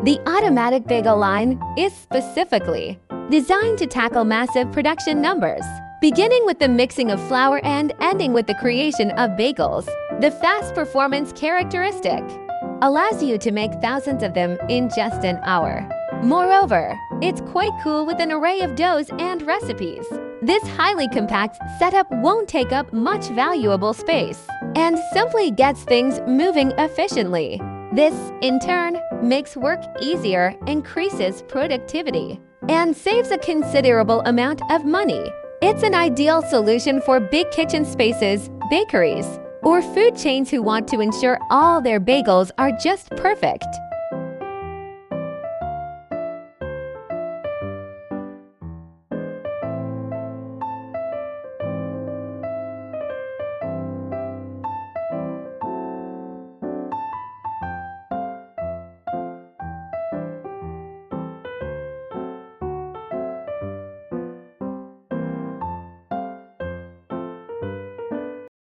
The automatic bagel line is specifically designed to tackle massive production numbers, beginning with the mixing of flour and ending with the creation of bagels. The fast performance characteristic allows you to make thousands of them in just an hour. Moreover, it's quite cool with an array of doughs and recipes. This highly compact setup won't take up much valuable space and simply gets things moving efficiently. This, in turn, makes work easier, increases productivity, and saves a considerable amount of money. It's an ideal solution for big kitchen spaces, bakeries, or food chains who want to ensure all their bagels are just perfect.